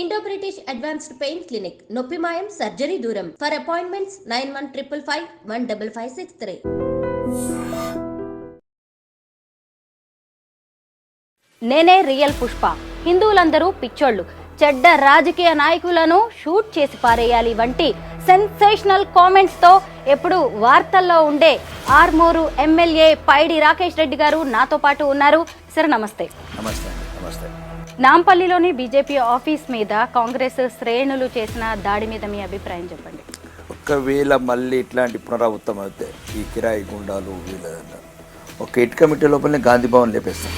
Indo British advanced pain clinic నొప్పి మాయం surgery దూరం ఫర్ అపాయింట్మెంట్స్ 9155515563. నేనే రియల్ పుష్ప. హిందువులందరూ పిచ్చోళ్ళు, చెడ్డ రాజకీయ నాయకులను షూట్ చేసి పారేయాలి వంటి సెన్సేషనల్ కామెంట్స్ తో ఎప్పుడు వార్తల్లో ఉండే ఆర్మూరు ఎమ్మెల్యే పైడి రాకేష్ రెడ్డి గారు నాతో పాటు ఉన్నారు. సార్ నమస్తే. నమస్తే. నమస్తే. నాంపల్లిలోని బీజేపీ ఆఫీస్ మీద కాంగ్రెస్ శ్రేణులు చేసిన దాడి మీద మీ అభిప్రాయం చెప్పండి. ఒకవేళ మళ్ళీ ఇట్లాంటి పునరావృతం అయితే ఈ కిరాయి గుండాలు వీళ్ళ ఒక హిట్ కమిటీ లోపలనే గాంధీ భవన్ లేపేస్తాం.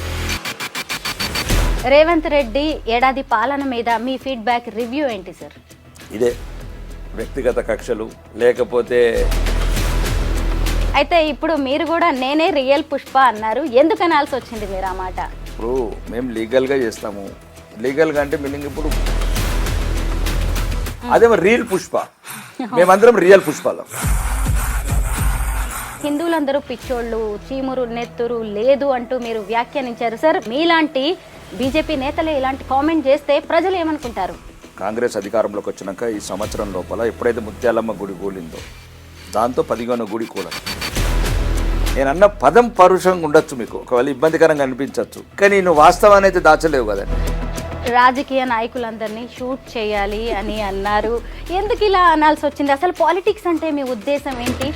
రేవంత్ రెడ్డి ఏడాది పాలన మీద మీ ఫీడ్బ్యాక్ రివ్యూ ఏంటి సార్? ఇదే వ్యక్తిగత కక్షలు లేకపోతే అయితే ఇప్పుడు మీరు కూడా నేనే రియల్ పుష్ప అన్నారు, ఎందుకు అనాల్సి వచ్చింది మీరు ఆ మాట? ఇప్పుడు మేము లీగల్గా చేస్తాము. లీగల్గా అంటే మీనింగ్ ఇప్పుడు అదేమో రియల్ పుష్ప, మేమందరం రియల్ పుష్పాలు. హిందువులందరూ పిచ్చోళ్ళు, చీమురు నెత్తురు లేదు అంటూ మీరు వ్యాఖ్యానించారు సార్. మీలాంటి బీజేపీ నేతలే ఇలాంటి కామెంట్ చేస్తే ప్రజలు ఏమనుకుంటారు? కాంగ్రెస్ అధికారంలోకి వచ్చినాక ఈ సంవత్సరం లోపల ఎప్పుడైతే ముత్యాలమ్మ గుడి కూలిందో దాంతో 11వ గుడి కూలదు. నేను అన్న పదం పరుషంగా ఉండొచ్చు, మీకు ఒకవేళ ఇబ్బందికరంగా అనిపించవచ్చు, కానీ నువ్వు వాస్తవాన్ని అయితే దాచలేవు కదండి. రాజకీయ నాయకులందరినీ షూట్ చేయాలి అని అన్నారు, ఎందుకు ఇలా అనాల్సి వచ్చింది? అసలు పాలిటిక్స్ అంటే మీ ఉద్దేశం ఏంటి?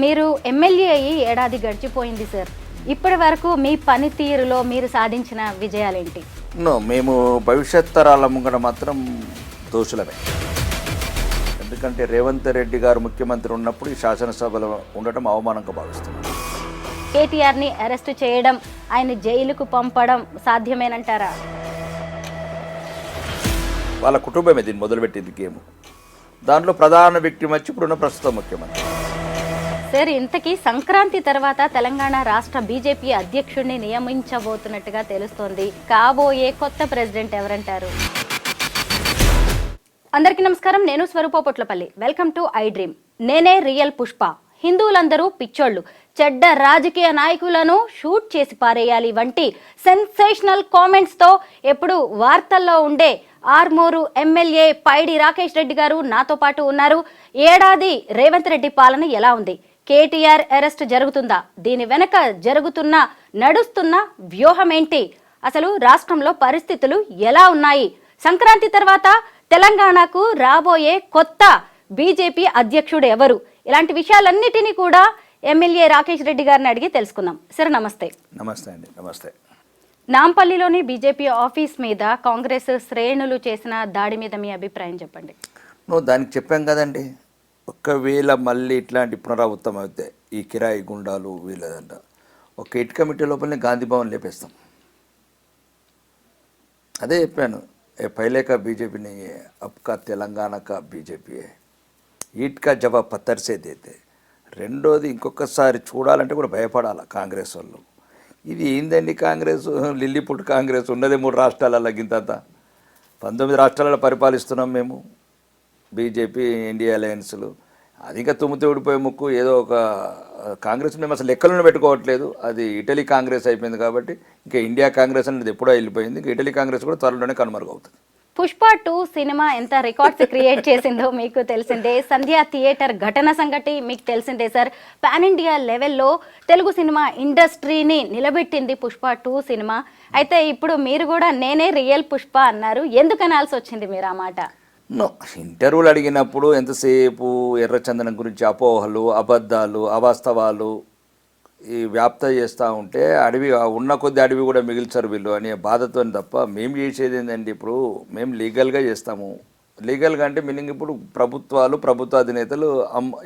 మీరు ఎమ్మెల్యే అయ్యి ఏడాది గడిచిపోయింది సార్. ఇప్పటి వరకు మీ పనితీరులో మీరు సాధించిన విజయాలేంటి? మేము భవిష్యత్ తరాల ముంగడ మాత్రం దోషులమే. ఎందుకంటే రేవంత్ రెడ్డి గారు ముఖ్యమంత్రి ఉన్నప్పుడు ఈ శాసనసభలో ఉండటం అవమానంగా భావిస్తున్నాం. కేటీఆర్ని అరెస్ట్ చేయడం, ఆయన జైలుకు పంపడం సాధ్యమేనంటారా? వాళ్ళ కుటుంబమే దీన్ని మొదలుపెట్టింది గేమ్. దాంట్లో ప్రధాన వ్యక్తి వచ్చి ఇప్పుడున్న ప్రస్తుత ముఖ్యమంత్రి. సార్, ఇంతకీ సంక్రాంతి తర్వాత తెలంగాణ రాష్ట్ర బీజేపీ అధ్యక్షుడిని నియమించబోతున్నట్టుగా తెలుస్తోంది. కాబోయే కొత్త ప్రెసిడెంట్ ఎవరంటారు? అందరికీ నమస్కారం, నేను Swaroopa Potlapalli. Welcome to I dream. నేనే రియల్ పుష్ప. హిందువులందరూ పిచ్చోళ్ళు, చెడ్డ రాజకీయ నాయకులను షూట్ చేసి పారేయాలి వంటి సెన్సేషనల్ కామెంట్స్ తో ఎప్పుడు వార్తల్లో ఉండే ఆర్మూరు ఎమ్మెల్యే పైడి రాకేష్ రెడ్డి గారు నాతో పాటు ఉన్నారు. ఏడాది రేవంత్ రెడ్డి పాలన ఎలా ఉంది? కేటీఆర్ అరెస్ట్ జరుగుతుందా? దీని వెనక నడుస్తున్న వ్యూహం ఏంటి? అసలు రాష్ట్రంలో పరిస్థితులు ఎలా ఉన్నాయి? సంక్రాంతి తర్వాత తెలంగాణకు రాబోయే కొత్త బీజేపీ అధ్యక్షుడు ఎవరు? ఇలాంటి విషయాలన్నిటినీ కూడా ఎమ్మెల్యే రాకేష్ రెడ్డి గారిని అడిగి తెలుసుకుందాం. సార్ నమస్తే. నమస్తే అండి. నమస్తే. నాంపల్లిలోని బీజేపీ ఆఫీస్ మీద కాంగ్రెస్ శ్రేణులు చేసిన దాడి మీద మీ అభిప్రాయం చెప్పండి. దానికి చెప్పాం కదండి, ఒకవేళ మళ్ళీ ఇట్లాంటి పునరావృతం అయితే ఈ కిరాయి గుండాలు వీళ్ళదంట ఒక హిట్ కమిటీ లోపలనే గాంధీ భవన్ లేపేస్తాం. అదే చెప్పాను, పहले का बीजेपी नहीं है, अब का తెలంగాణ का बीजेपీ है, ఈట్ కా జవాబ్ పత్తర్ సే దేతే. రెండోది ఇంకొకసారి చూడాలంటే కూడా భయపడాలి కాంగ్రెస్ వాళ్ళు. ఇది ఏందండి కాంగ్రెస్, లిల్లీపుట్ కాంగ్రెస్ ఉన్నదే 3 రాష్ట్రాలలో, గింతంతా 19 రాష్ట్రాలలో పరిపాలిస్తున్నాం మేము. బీజేపీ ఎన్డీఏ అలయన్స్లు అది ఇంకా తుమ్మితే ఊడిపోయే ముక్కు. ఏదో ఒక కాంగ్రెస్ మేము అసలు లెక్కలను పెట్టుకోవట్లేదు. అది ఇటలీ కాంగ్రెస్ అయిపోయింది కాబట్టి ఇంకా ఇండియా కాంగ్రెస్ అనేది ఎప్పుడో వెళ్ళిపోయింది. ఇంకా ఇటలీ కాంగ్రెస్ కూడా త్వరలోనే కనుమరుగవుతుంది. పుష్ప 2 సినిమా ఎంత రికార్డ్స్ క్రియేట్ చేసిందో మీకు తెలిసిందే. సంధ్యా థియేటర్ ఘటన సంగతి మీకు తెలిసిందే సార్. పాన్ ఇండియా లెవెల్లో తెలుగు సినిమా ఇండస్ట్రీని నిలబెట్టింది పుష్ప 2 సినిమా. అయితే ఇప్పుడు మీరు కూడా నేనే రియల్ పుష్ప అన్నారు, ఎందుకు అనాల్సి వచ్చింది మీరు ఆ మాట? ఇంటర్వ్యూలు అడిగినప్పుడు ఎంతసేపు ఎర్రచందనం గురించి అపోహలు, అబద్ధాలు, అవాస్తవాలు ఈ వ్యాప్త చేస్తూ ఉంటే అడవి ఉన్న కొద్ది అడవి కూడా మిగిల్చారు వీళ్ళు అనే బాధతో తప్ప మేము చేసేది ఏంటండి. ఇప్పుడు మేము లీగల్గా చేస్తాము. లీగల్గా అంటే మీనింగ్ ఇప్పుడు ప్రభుత్వ అధినేతలు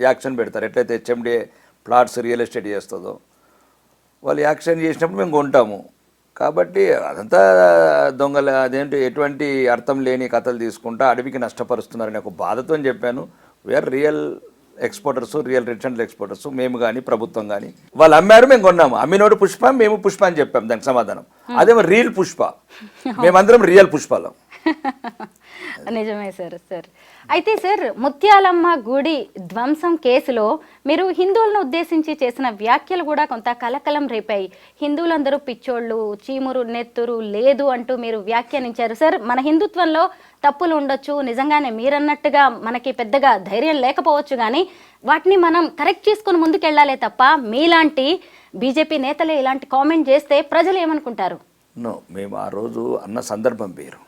యాక్షన్ పెడతారు. ఎట్లయితే హెచ్ఎండిఏ ప్లాట్స్ రియల్ ఎస్టేట్ చేస్తుందో వాళ్ళు యాక్షన్ చేసినప్పుడు మేము కొంటాము. కాబట్టి అదంతా దొంగల అదేంటి ఎటువంటి అర్థం లేని కథలు తీసుకుంటా అడవికి నష్టపరుస్తున్నారని ఒక బాధతో చెప్పాను. We are real exporters, real rich and exporters. మేము కానీ ప్రభుత్వం కానీ వాళ్ళు అమ్మారు, మేము కొన్నాము. అమ్మినోడు పుష్ప, మేము పుష్ప అని చెప్పాము. దానికి సమాధానం అదేమో రియల్ పుష్ప, మేమందరం రియల్ పుష్పాలం. నిజమే సార్. అయితే సార్, ముత్యాలమ్మ గుడి ధ్వంసం కేసులో మీరు హిందువులను ఉద్దేశించి చేసిన వ్యాఖ్యలు కూడా కొంత కలకలం రేపాయి. హిందువులందరూ పిచ్చోళ్ళు, చీమురు నెత్తురు లేదు అంటూ మీరు వ్యాఖ్యానించారు. సార్, మన హిందుత్వంలో తప్పులు ఉండొచ్చు, నిజంగానే మీరన్నట్టుగా మనకి పెద్దగా ధైర్యం లేకపోవచ్చు, కానీ వాటిని మనం కరెక్ట్ చేసుకుని ముందుకెళ్ళాలే తప్ప మీలాంటి బీజేపీ నేతలే ఇలాంటి కామెంట్ చేస్తే ప్రజలు ఏమనుకుంటారు? మేము ఆ రోజు అన్న సందర్భం వేరు.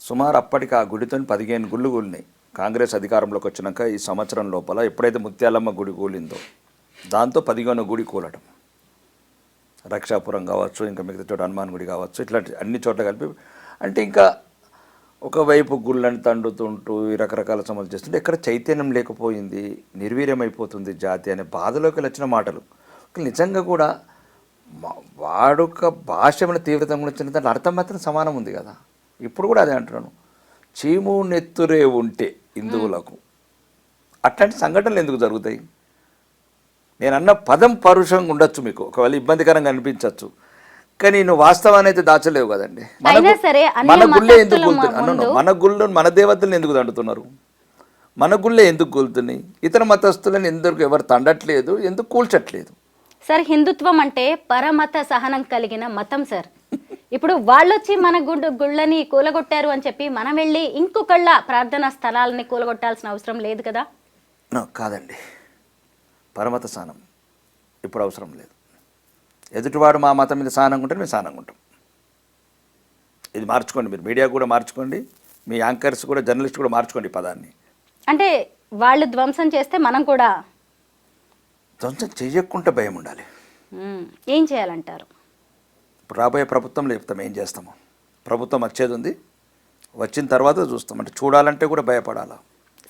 సుమారు అప్పటికి ఆ గుడితో 15 గుళ్ళు కూలినాయి. కాంగ్రెస్ అధికారంలోకి వచ్చినాక ఈ సంవత్సరం లోపల ఎప్పుడైతే ముత్యాలమ్మ గుడి కూలిందో దాంతో 15 గుడి కూలటం, రక్షాపురం కావచ్చు, ఇంకా మిగతా చోట హనుమాన్ గుడి కావచ్చు, ఇట్లాంటి అన్ని చోట్ల కలిపి, అంటే ఇంకా ఒకవైపు గుళ్ళని తండుతుంటూ ఈ రకరకాల సమస్యలు చేస్తుంటే ఎక్కడ చైతన్యం లేకపోయింది, నిర్వీర్యమైపోతుంది జాతి అనే బాధలోకి వచ్చిన మాటలు. నిజంగా కూడా వాడుక భాష ఏమైనా తీవ్రత వచ్చిన దాంట్లో అర్థం మాత్రం సమానం ఉంది కదా. ఇప్పుడు కూడా అదే అంటున్నాను, చీము నెత్తురే ఉంటే హిందువులకు అట్లాంటి సంఘటనలు ఎందుకు జరుగుతాయి? నేను అన్న పదం పరుషంగా ఉండొచ్చు, మీకు ఒకవేళ ఇబ్బందికరంగా అనిపించవచ్చు, కానీ నువ్వు వాస్తవాన్ని అయితే దాచలేవు కదండి. మన గుళ్ళే ఎందుకు కూలుతున్నాయి? మన గుళ్ళు మన దేవతలను ఎందుకు తండుతున్నారు? మన గుళ్ళే ఎందుకు కూలుతున్నాయి? ఇతర మతస్థులను ఎందుకు ఎవరు తండట్లేదు, ఎందుకు కూల్చట్లేదు? సార్, హిందుత్వం అంటే పరమత సహనం కలిగిన మతం సార్. ఇప్పుడు వాళ్ళొచ్చి మన గుళ్ళని కూలగొట్టారు అని చెప్పి మనం వెళ్ళి ఇంకొకళ్ళ ప్రార్థనా స్థలాలని కూలగొట్టాల్సిన అవసరం లేదు కదా. కాదండి, పరమత సహనం ఇప్పుడు అవసరం లేదు. ఎదుటివాడు మా మతం మీద సహనంగా ఉంటే మేము సహనంగా ఉంటాం. ఇది మార్చుకోండి, మీరు మీడియా కూడా మార్చుకోండి, మీ యాంకర్స్ కూడా, జర్నలిస్ట్ కూడా మార్చుకోండి పదాన్ని. అంటే వాళ్ళు ధ్వంసం చేస్తే మనం కూడా ధ్వంసం చెయ్యకుండా భయం ఉండాలి. ఏం చేయాలంటారు? ఇప్పుడు రాబోయే ప్రభుత్వంలో చెప్తాం ఏం చేస్తాము. ప్రభుత్వం వచ్చేది ఉంది, వచ్చిన తర్వాత చూస్తాం. అంటే చూడాలంటే కూడా భయపడాలా?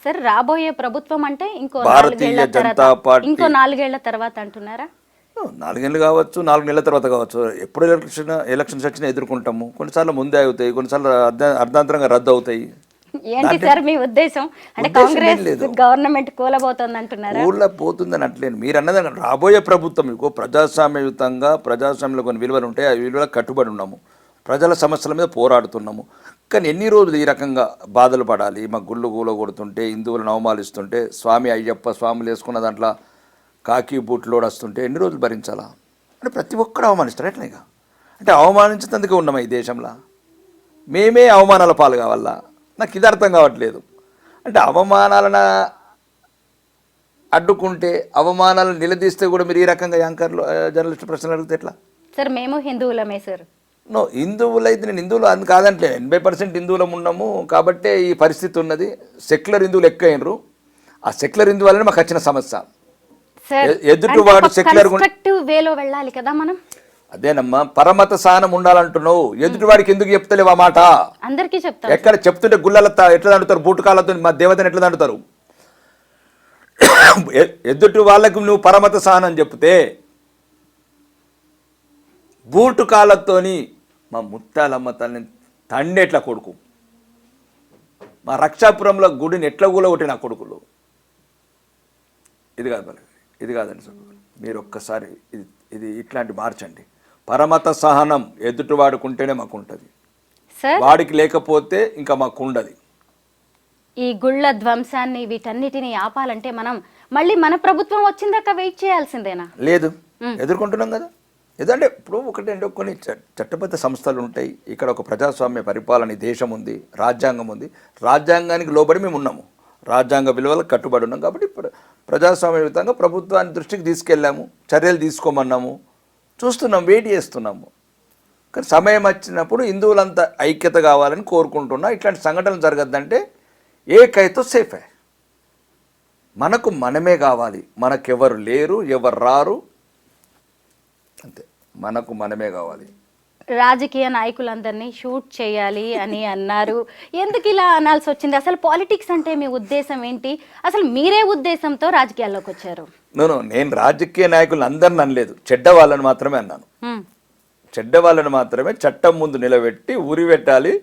సార్, రాబోయే ప్రభుత్వం అంటే ఇంకో భారతీయ జనతా పార్టీ, ఇంకో 4 ఏళ్ల తర్వాత అంటున్నారా? 4 ఏళ్ళు కావచ్చు, 4 నెలల తర్వాత కావచ్చు. ఎప్పుడు ఎలక్షన్స్ వచ్చినా ఎదుర్కొంటాము. కొన్నిసార్లు ముందే అవుతాయి, కొన్నిసార్లు అర్ధాంతరంగా రద్దు అవుతాయి. ఏంటి సార్ మీ ఉద్దేశం? అంటే కాంగ్రెస్ గవర్నమెంట్ కూలబోతుంది అంటున్నారా? కూలబోతుందని అట్లేదు. మీరు అన్నది రాబోయే ప్రభుత్వం మీకు ప్రజాస్వామ్యయుతంగా, ప్రజాస్వామ్యంలో కొన్ని విలువలు ఉంటాయి, ఆ విలువలకు కట్టుబడి ఉన్నాము, ప్రజల సమస్యల మీద పోరాడుతున్నాము. కానీ ఎన్ని రోజులు ఈ రకంగా బాధలు పడాలి? మా గుళ్ళు కూలగొడుతుంటే, హిందువులను అవమానిస్తుంటే, స్వామి అయ్యప్ప స్వాములు వేసుకున్న దాంట్లో కాకి బూట్లోడు వస్తుంటే ఎన్ని రోజులు భరించాలా? అంటే ప్రతి ఒక్కరు అవమానిస్తారు ఎట్లయిగా. అంటే అవమానించేందుకే ఉన్నామా ఈ దేశంలో? మేమే అవమానాల పాలు కావాలా? నాకు ఇది అర్థం కావట్లేదు. అంటే అవమానాలను అడ్డుకుంటే, అవమానాలను నిలదీస్తే కూడా మీరు ఈ రకంగా యాంకర్లు, జర్నలిస్ట్ ప్రశ్నలు అడిగితే ఎట్లా? సార్, మేము హిందువులమే సార్. హిందువులైతే నేను హిందువులు అని కాదంటే 80% హిందువులం ఉన్నాము కాబట్టే ఈ పరిస్థితి ఉన్నది. సెక్యులర్ హిందువులు ఎక్కువైనరు. ఆ సెక్యులర్ హిందువు వల్లనే మాకు వచ్చిన సమస్య. ఎదుటివాడు సెక్యులర్ వేలో వెళ్ళాలి కదా మనం. అదేనమ్మా, పరమత సహనం ఉండాలంటున్నావు. ఎదుటివాడికి ఎందుకు చెప్తలేవు ఆ మాట? అందరికీ చెప్తారు. ఎక్కడ చెప్తుంటే గుళ్ళ ఎట్లా దండుతారు, బూటకాలతో మా దేవతను ఎట్లా దండుతారు? ఎదుటి వాళ్ళకు నువ్వు పరమత సహనం చెప్తే బూటుకాలతోని మా ముత్యాలమ్మ తల్లిని తండ్రి ఎట్లా కొడుకు, మా రక్షాపురంలో గుడిని ఎట్లా కూలగొట్టి నా కొడుకులు. ఇది కాదు బలి, ఇది కాదండి సార్. మీరు ఒక్కసారి ఇది ఇట్లాంటి మార్చండి. పరమత సహనం ఎదుటి వాడుకుంటేనే మాకు ఉంటుంది, వాడికి లేకపోతే ఇంకా మాకు ఉండదు. ఈ గుళ్ళ ధ్వంసాన్ని వీటన్నిటిని ఆపాలంటే మనం మళ్ళీ మన ప్రభుత్వం వచ్చిందాక వెయిట్ చేయాల్సిందేనా? లేదు, ఎదుర్కొంటున్నాం కదా. ఏదంటే ఇప్పుడు ఒకటంటే కొన్ని చట్టబద్ధ సంస్థలు ఉంటాయి. ఇక్కడ ఒక ప్రజాస్వామ్య పరిపాలన దేశం ఉంది, రాజ్యాంగం ఉంది. రాజ్యాంగానికి లోబడి మేము ఉన్నాము, రాజ్యాంగ విలువలకు కట్టుబడి ఉన్నాం. కాబట్టి ప్రజాస్వామ్యయుతంగా ప్రభుత్వాన్ని దృష్టికి తీసుకెళ్ళాము, చర్యలు తీసుకోమన్నాము, చూస్తున్నాం, వెయిట్ చేస్తున్నాము. కానీ సమయం వచ్చినప్పుడు హిందువులంతా ఐక్యత కావాలని కోరుకుంటున్నా. ఇట్లాంటి సంఘటనలు జరగద్దంటే ఏకైతో సేఫే. మనకు మనమే కావాలి, మనకెవరు లేరు, ఎవరు రారు, అంతే. మనకు మనమే కావాలి. రాజకీయ నాయకులందరినీ షూట్ చేయాలి అని అన్నారు. ఎందుకు ఇలా అనాల్సి వచ్చింది? అసలు పాలిటిక్స్ అంటే మీ ఉద్దేశం ఏంటి? అసలు మీరే ఉద్దేశంతో రాజకీయాల్లోకి వచ్చారు? నేను రాజకీయ నాయకులను అందరిని అనలేదు, చెడ్డ వాళ్ళని మాత్రమే అన్నాను. చెడ్డ వాళ్ళని మాత్రమే చట్టం ముందు నిలబెట్టి ఉరి పెట్టాలి.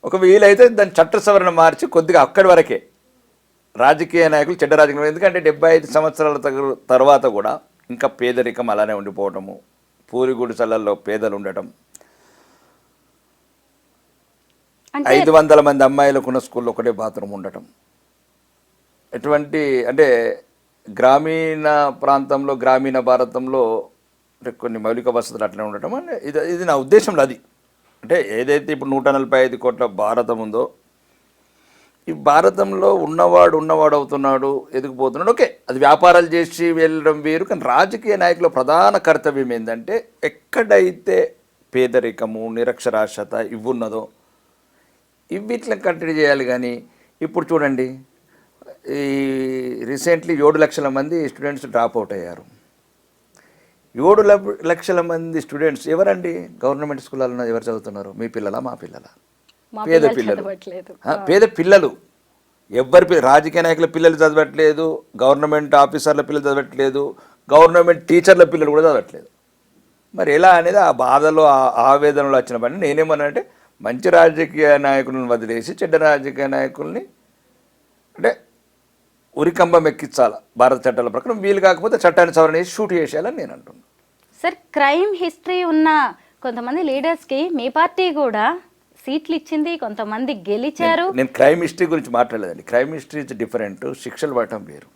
ఒక వీలైతే దాని చట్ట సవరణ మార్చి కొద్దిగా అక్కడి వరకే రాజకీయ నాయకులు చెడ్డ రాజకీయ. ఎందుకంటే 75 సంవత్సరాల తర్వాత కూడా ఇంకా పేదరికం అలానే ఉండిపోవటము, పూరి గుడిసెలల్లో పేదలు ఉండటం, అంటే 500 మంది అమ్మాయిలకున్న స్కూల్లో ఒకటే బాత్రూమ్ ఉండటం, ఎటువంటి అంటే గ్రామీణ ప్రాంతంలో గ్రామీణ భారతంలో అంటే కొన్ని మౌలిక వసతులు అట్లా ఉండటం అంటే ఇది నా ఉద్దేశంలో అది. అంటే ఏదైతే ఇప్పుడు 145 కోట్ల భారతం ఉందో ఈ భారతంలో ఉన్నవాడు అవుతున్నాడు, ఎదిగిపోతున్నాడు, ఓకే అది వ్యాపారాలు చేసి వెళ్ళడం వేరు. కానీ రాజకీయ నాయకుల ప్రధాన కర్తవ్యం ఏంటంటే ఎక్కడైతే పేదరికము నిరక్షరాస్యత ఇవ్వున్నదో ఇవిట్లా కంటిన్యూ చేయాలి. కానీ ఇప్పుడు చూడండి ఈ రీసెంట్లీ 7 లక్షల మంది స్టూడెంట్స్ డ్రాప్ అవుట్ అయ్యారు. 7 లక్షల మంది స్టూడెంట్స్ ఎవరండి? గవర్నమెంట్ స్కూళ్ళలో ఎవరు చదువుతున్నారు? మీ పిల్లలా మా పిల్లలా? పేద పిల్లలు, పేద పిల్లలు. ఎవ్వరి రాజకీయ నాయకుల పిల్లలు చదవట్లేదు, గవర్నమెంట్ ఆఫీసర్ల పిల్లలు చదవట్లేదు, గవర్నమెంట్ టీచర్ల పిల్లలు కూడా చదవట్లేదు. మరి ఎలా అనేది ఆ బాధలో ఆవేదనలో వచ్చిన పని. నేనేమన్నానంటే మంచి రాజకీయ నాయకులను వదిలేసి చెడ్డ రాజకీయ నాయకుల్ని అంటే ఉరికంబం ఎక్కించాలి భారత చట్టాల ప్రకారం. వీలు కాకపోతే చట్టాన్ని సవరణ చేసి షూట్ చేసేయాలని నేను అంటున్నాను. సార్, క్రైమ్ హిస్టరీ ఉన్న కొంతమంది లీడర్స్కి మీ పార్టీ కూడా సీట్లు ఇచ్చింది, కొంతమంది గెలిచారు. నేను క్రైమ్ హిస్టరీ గురించి మాట్లాడలేదండి. క్రైమ్ హిస్టరీ ఇస్ డిఫరెంట్, శిక్షలు పడటం వేరు.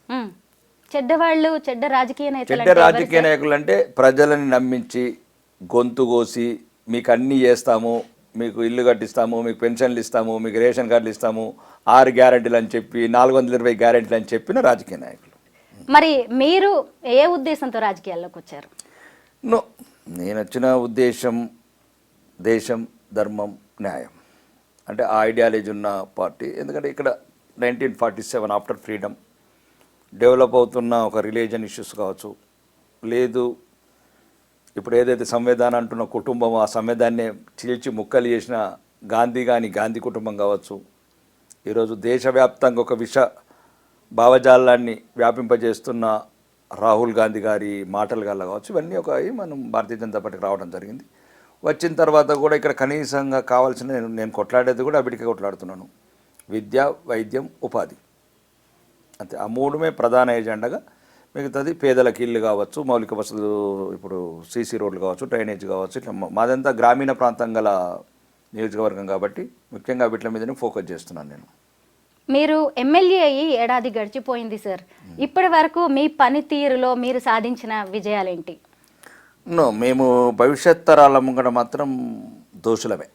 చెడ్డవాళ్ళు, చెడ్డ రాజకీయ నాయకులు అంటే ప్రజలని నమ్మించి గొంతు కోసి మీకు అన్నీ చేస్తాము, మీకు ఇల్లు కట్టిస్తాము, మీకు పెన్షన్లు ఇస్తాము, మీకు రేషన్ కార్డులు ఇస్తాము, 6 గ్యారెంటీలు అని చెప్పి 420 గ్యారెంటీలు అని చెప్పిన రాజకీయ నాయకులు. మరి మీరు ఏ ఉద్దేశంతో రాజకీయాల్లోకి వచ్చారు? నేను వచ్చిన ఉద్దేశం దేశం, ధర్మం, న్యాయం అంటే ఆ ఐడియాలజీ ఉన్న పార్టీ. ఎందుకంటే ఇక్కడ 1947 ఆఫ్టర్ ఫ్రీడమ్ డెవలప్ అవుతున్న ఒక రిలీజియన్ ఇష్యూస్ కావచ్చు, లేదు ఇప్పుడు ఏదైతే సంవిధానం అంటున్న కుటుంబం ఆ సంవిధాన్ని చీల్చి ముక్కలు చేసిన గాంధీ కుటుంబం కావచ్చు, ఈరోజు దేశవ్యాప్తంగా ఒక భావజాలాన్ని వ్యాపింపజేస్తున్న రాహుల్ గాంధీ గారి మాటలు గల్ల కావచ్చు, ఇవన్నీ ఒక మనం భారతీయ జనతా పార్టీకి రావడం జరిగింది. వచ్చిన తర్వాత కూడా ఇక్కడ కనీసంగా కావాల్సిన నేను కొట్లాడేది కూడా అవిటికే కొట్లాడుతున్నాను. విద్య, వైద్యం, ఉపాధి, అంతే. ఆ 3 ప్రధాన ఎజెండాగా. మిగతాది పేదలకు ఇల్లు కావచ్చు, మౌలిక వసతులు, ఇప్పుడు సీసీ రోడ్లు కావచ్చు, డ్రైనేజ్ కావచ్చు, ఇట్లా మాదంతా గ్రామీణ ప్రాంతం గల నియోజకవర్గం కాబట్టి ముఖ్యంగా వీటి మీదనే ఫోకస్ చేస్తున్నాను నేను. మీరు ఎమ్మెల్యే అయ్యి ఏడాది గడిచిపోయింది సార్. ఇప్పటి వరకు మీ పనితీరులో మీరు సాధించిన విజయాలేంటి? మేము భవిష్యత్ తరాల ముంగడ మాత్రం దోషులమే.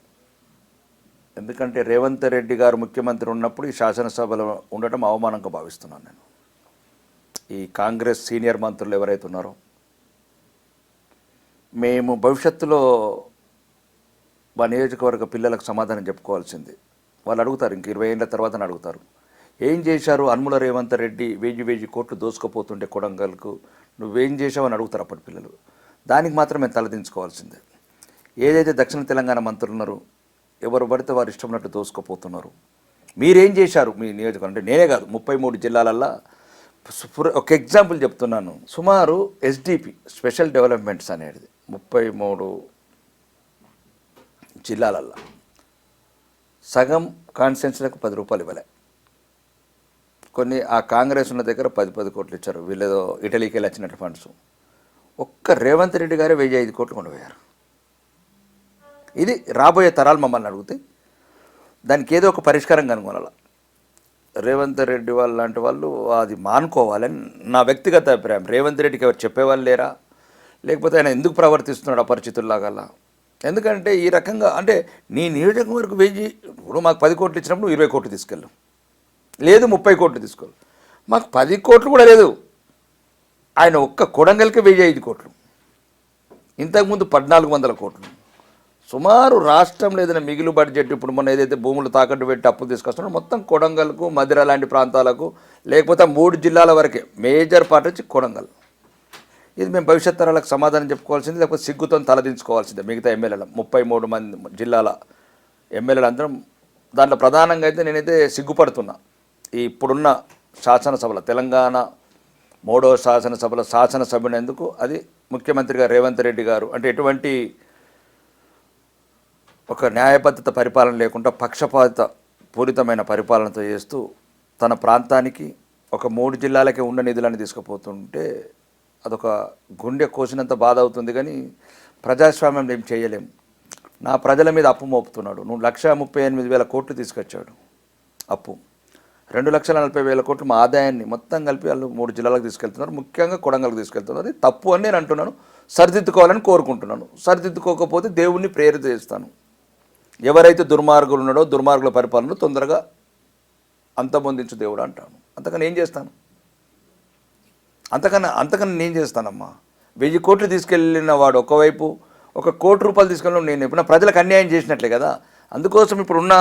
ఎందుకంటే రేవంత్ రెడ్డి గారు ముఖ్యమంత్రి ఉన్నప్పుడు ఈ శాసనసభలో ఉండటం అవమానంగా భావిస్తున్నాను నేను. ఈ కాంగ్రెస్ సీనియర్ మంత్రులు ఎవరైతే ఉన్నారో మేము భవిష్యత్తులో మా నియోజకవర్గ పిల్లలకు సమాధానం చెప్పుకోవాల్సింది. వాళ్ళు అడుగుతారు, ఇంక 20 ఏళ్ళ తర్వాత అడుగుతారు, ఏం చేశారు అనుముల రేవంత్ రెడ్డి 1000 కోట్లు దోసుకుపోతుంటే కొడంగల్కు, నువ్వేం చేసావు అని అడుగుతారు అప్పటి పిల్లలు. దానికి మాత్రం మేము తలదించుకోవాల్సిందే. ఏదైతే దక్షిణ తెలంగాణ మంత్రులు ఉన్నారో ఎవరు పడితే వారు ఇష్టమైనట్టు దోసుకుపోతున్నారు, మీరేం చేశారు మీ నియోజకవర్గం అంటే నేనే కాదు 33 జిల్లాలల్లో. ఒక ఎగ్జాంపుల్ చెప్తున్నాను. సుమారు ఎస్డిపి స్పెషల్ డెవలప్మెంట్స్ అనేది 33 జిల్లాలల్లో సగం కాన్స్టిట్యున్సీలకు 10 రూపాయలు ఇవ్వలే. కొన్ని ఆ కాంగ్రెస్ ఉన్న దగ్గర 10 కోట్లు ఇచ్చారు, వీళ్ళేదో ఇటలీకి వెళ్ళి వచ్చినట్టు ఫండ్స్. ఒక్క రేవంత్ రెడ్డి గారే 1005 కోట్లు కొండిపోయారు. ఇది రాబోయే తరాలు మమ్మల్ని అడిగితే దానికి ఏదో ఒక పరిష్కారం కనుగొనాల. రేవంత్ రెడ్డి వాళ్ళు లాంటి వాళ్ళు అది మానుకోవాలని నా వ్యక్తిగత అభిప్రాయం. రేవంత్ రెడ్డికి ఎవరు చెప్పేవాళ్ళు లేరా, లేకపోతే ఆయన ఎందుకు ప్రవర్తిస్తున్నాడు అపరిచితుల్లాగల్లా? ఎందుకంటే ఈ రకంగా అంటే నీ నియోజకవర్గం 1000 ఇప్పుడు మాకు 10 కోట్లు ఇచ్చినప్పుడు నువ్వు 20 కోట్లు తీసుకెళ్ళు, లేదు 30 కోట్లు తీసుకోవాలి. మాకు 10 కోట్లు కూడా లేదు. ఆయన ఒక్క కొడంగల్కి 1005 కోట్లు, ఇంతకుముందు 1400 కోట్లు. సుమారు రాష్ట్రంలో ఏదైనా మిగులు బడ్జెట్ ఇప్పుడు మొన్న ఏదైతే భూములు తాకట్టు పెట్టి అప్పులు తీసుకొస్తున్నారో మొత్తం కొడంగల్కు, మధిర లాంటి ప్రాంతాలకు, లేకపోతే 3 జిల్లాల వరకే మేజర్ పార్ట్ వచ్చి కొడంగల్. ఇది మేము భవిష్యత్ తరాలకు సమాధానం చెప్పుకోవాల్సింది, లేకపోతే సిగ్గుతో తలదించుకోవాల్సిందే. మిగతా ఎమ్మెల్యేలు 33 మంది జిల్లాల ఎమ్మెల్యేలు అందరం దాంట్లో ప్రధానంగా అయితే నేనైతే సిగ్గుపడుతున్నా. ఈ ఇప్పుడున్న శాసనసభలో తెలంగాణ 3వ శాసనసభలో శాసనసభ్యుని ఎందుకు అది ముఖ్యమంత్రిగా రేవంత్ రెడ్డి గారు అంటే ఎటువంటి ఒక న్యాయబద్ధత పరిపాలన లేకుండా పక్షపాత పూరితమైన పరిపాలనతో చేస్తూ తన ప్రాంతానికి ఒక 3 జిల్లాలకే ఉన్న నిధులను తీసుకుపోతుంటే అదొక గుండె కోసినంత బాధ అవుతుంది. కానీ ప్రజాస్వామ్యం ఏం చేయలేం. నా ప్రజల మీద అప్పు మోపుతున్నాడు. నువ్వు 1,38,000 కోట్లు తీసుకొచ్చాడు అప్పు. 2,40,000 కోట్లు మా ఆదాయాన్ని మొత్తం కలిపి వాళ్ళు 3 జిల్లాలకు తీసుకెళ్తున్నారు, ముఖ్యంగా కొడంగల్కి తీసుకెళ్తున్నారు. అది తప్పు అని నేను అంటున్నాను, సరిదిద్దుకోవాలని కోరుకుంటున్నాను. సరిదిద్దుకోకపోతే దేవుణ్ణి ప్రేరిత చేస్తాను. ఎవరైతే దుర్మార్గులు ఉన్నాడో దుర్మార్గుల పరిపాలన తొందరగా అంతమొందించు దేవుడు అంటాను. అంతకన్నా ఏం చేస్తాను? అంతకన్నా నేను చేస్తానమ్మా. 1000 కోట్లు తీసుకెళ్ళిన వాడు ఒకవైపు, 1 కోటి రూపాయలు తీసుకెళ్ళిన నేను ఇప్పుడు నా ప్రజలకు అన్యాయం చేసినట్లే కదా. అందుకోసం ఇప్పుడు ఉన్న